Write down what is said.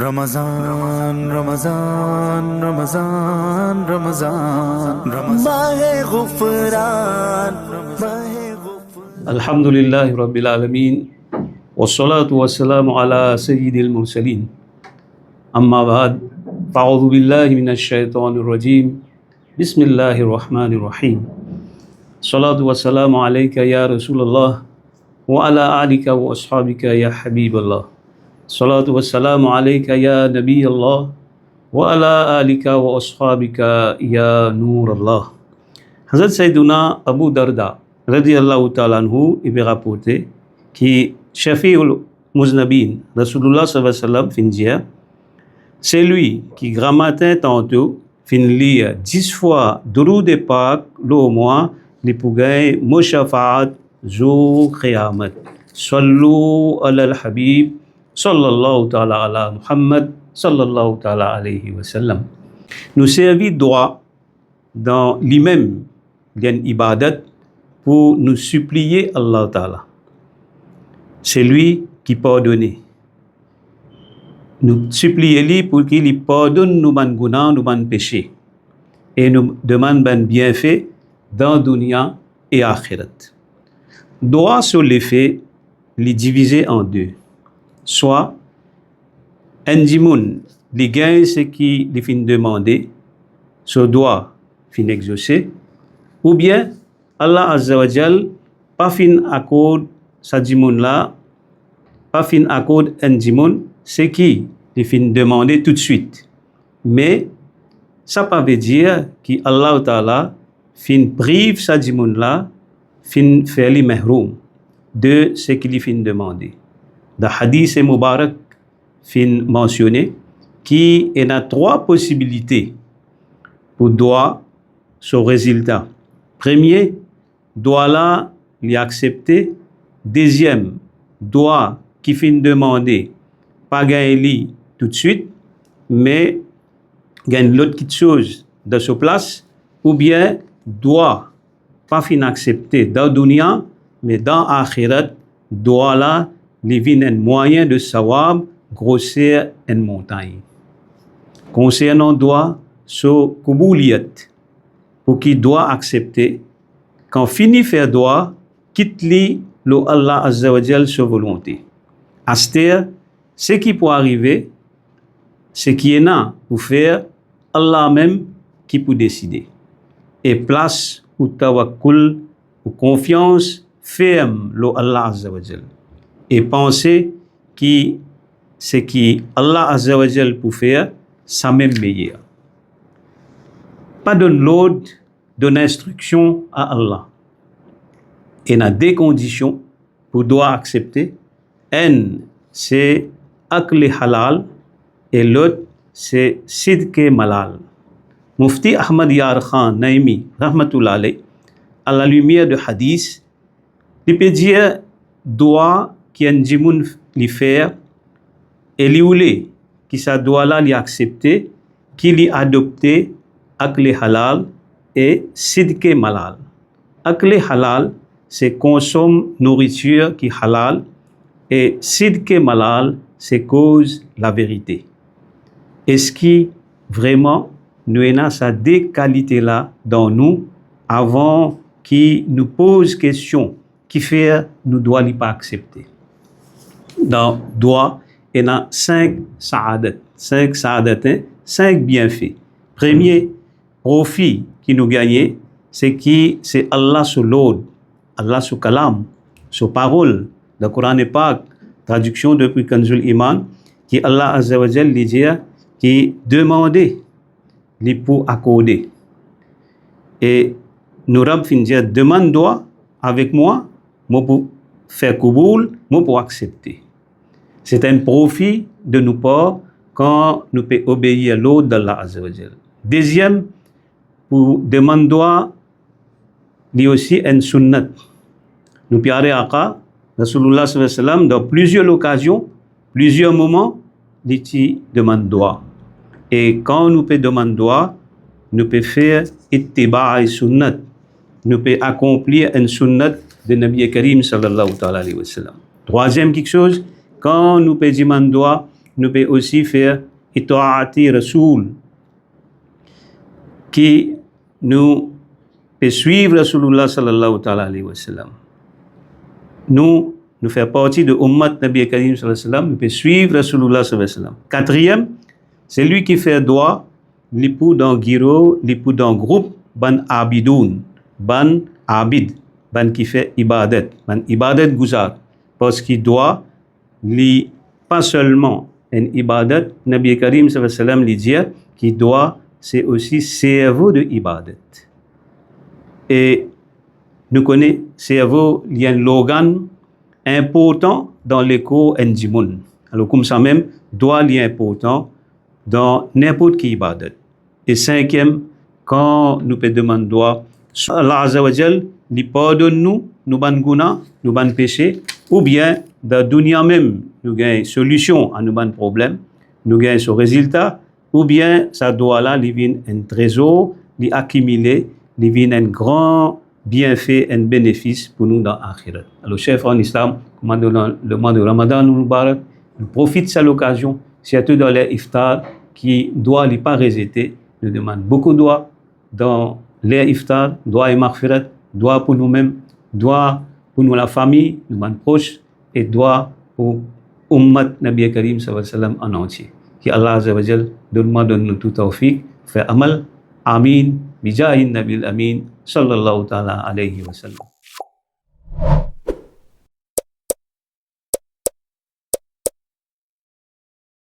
रमजान रमजान रमजान रमजान माहे गुफरान माहे गुफरान अल्हम्दुलिल्लाहि रब्बिल आलमीन वस्सलातु वस्सलामु अला सय्यिदिल मुरसलीन अम्मा बाद फ़अऊज़ु बिल्लाहि मिनश शैतानिर रजीम बिस्मिल्लाहिर रहमानिर रहीम सलातु वस्सलामु अलैका या रसूलल्लाह व अला आलिका व अस्हाबिका या हबीबल्लाह सलातु वस्सलामु अलैका या नबीयल्लाह व अला आलिका व अस्हाबिका या नूरल्लाह। Hazrat Sayyiduna Abu Darda radiallahu ta'ala anhu, il est rapporté qui Shafi'ul Muznabin, Rasulullah sallallahu alayhi wa sallam fin dire, c'est lui qui grammatin tantôt fin lire 10 fois Duroud et Pak le mois li pougaye Mushafa'at Zou Qiyamat Sallu ala al-Habib sallallahu ta'ala ala Muhammad sallallahu ta'ala alayhi wa sallam. Nous servit droit dans lui-même d'une ibadat pour nous supplier Allah Ta'ala. C'est lui qui pardonne. Nous supplier lui pour qu'il pardonne nos guna, nos péchés et nous demande ben bienfait dans dunya et akhirat. Doit sur les faits les diviser en deux. Soit un dimoun, les gains ce qui les fin demander, ce doit fin exaucer, ou bien Allah Azza wa Jal pas fin accorde sa dimoun là, pas fin accorde un dimoun, c'est qui les fin demander tout de suite. Mais ça pas veut dire que Allah Ta'ala fin prive sa dimoun là, fin faire les mahroum de ce qu'il fin demander. Dans hadith et Mubarak fin mentionné qu'il y a 3 possibilités pour doigt son résultat. Premier, doit là l'y accepter. Deuxième, doit qui fin demander pas gagner tout de suite, mais gagne l'autre quelque chose de sa place, ou bien doit pas fin accepter dans dunya, mais dans akhirat, doit là les vient un moyen de savoir grossir une montagne. Concernant doit so kubouliyat, pour qui doit accepter, quand finit faire doit, quitte li lo Allah Azza wa Jal sa volonté. Aster, ce qui peut arriver, ce qui est là pour faire, Allah même qui peut décider. Et place ou tawakkul, ou confiance ferme lo Allah Azza wa Jal. Et penser que ce qui Allah Azza wa Jal peut faire, ça même meilleur. Pas de l'ordre, donne instruction à Allah. Il y a 2 conditions pour doit accepter. Une, c'est akli halal et l'autre, c'est sidke malal. Mufti Ahmad Yar Khan Naimi, rahmatullah alayh, à la lumière de hadith, il peut dire doit qui un djimoun li faire et li oulé qui sa doit là li accepter, qui li adopter akli halal et sidke malal. Akli halal, c'est consomme nourriture qui halal et sidke malal, c'est cause la vérité. Est-ce que vraiment nous avons ces 2 qualités-là dans nous avant qui nous pose question qui fait nous doit pas accepter. Dans doit, il y a 5 sa'adat, 5 bienfaits. Premier profit qui nous gagne, c'est qui c'est Allah sous l'ordre, Allah sous kalam, sous parole. Le Coran est pas traduction depuis Kanzul Iman, qui Allah Azza wa Jal dit qui demander les pour accorder. Et nous rab fin dire demande doit avec moi pour faire kuboul, moi pour accepter. C'est un profit de nous part quand nous pouvons obéir à l'ordre d'Allah Azza wa Jal. Deuxième, pour demander doit, il y a aussi un sunnat. Nous piaré Aqa, Rasulullah sallallahu alayhi wa sallam, dans plusieurs occasions, plusieurs moments, dit demande doit. Et quand nous pouvons demander doit, nous pouvons faire ittiba' et sunnat. Nous pouvons accomplir un sunnat de Nabi Karim sallallahu alayhi wa sallam. Troisième quelque chose, quand nous pouvons demander doit, nous pouvons aussi faire itaati Rasoul, qui nous peut suivre Rasulullah sallallahu alayhi wa sallam. Nous faisons partie de Ummat Nabi Karim sallallahu alayhi wa sallam, nous pouvons suivre Rasulullah sallallahu alayhi wa sallam. Quatrième, c'est lui qui fait droit, l'époux d'un giro, l'époux d'un groupe, ban abidoun, ban abid, ban qui fait ibadat, ban ibadat guzar, parce qu'il doit, pas seulement une ibadat, Nabi Karim sallallahu alayhi wa sallam lui dit qu'il doit, c'est aussi cerveau de ibadat. Et nous connaissons cerveau, il y a un organe important dans l'écho endimon. Alors comme ça même, doit être important dans n'importe qui ibadat. Et cinquième, quand nous peut demander doigt, Allah Azza wa Jal, il pardonne nous ban guna, nous ban péché, ou bien dans dunya même, nous gagnons solution à nos ban problème, nous gagnons ce résultat, ou bien ça doit là, il vient un trésor, il accumulé, il vient un grand bienfait, un bénéfice pour nous dans l'akhirat. Alors, chef en islam, dans le mois de Ramadan, nous profite de cette occasion, surtout dans les iftar, qui doit ne pas résister, nous demande beaucoup de doigts dans les iftar, doigts et maghfirat, doigts pour nous-mêmes, doigts pour nous la famille, nous mêmes proches, et doigts pour Ummat Nabi Karim sallallahu alayhi wa sallam en entier. Que Allah Azza wa Jal donne-nous tout tawfiq, fait amal, amin, bijahin nabil amin, sallallahu ta'ala alayhi wa sallam.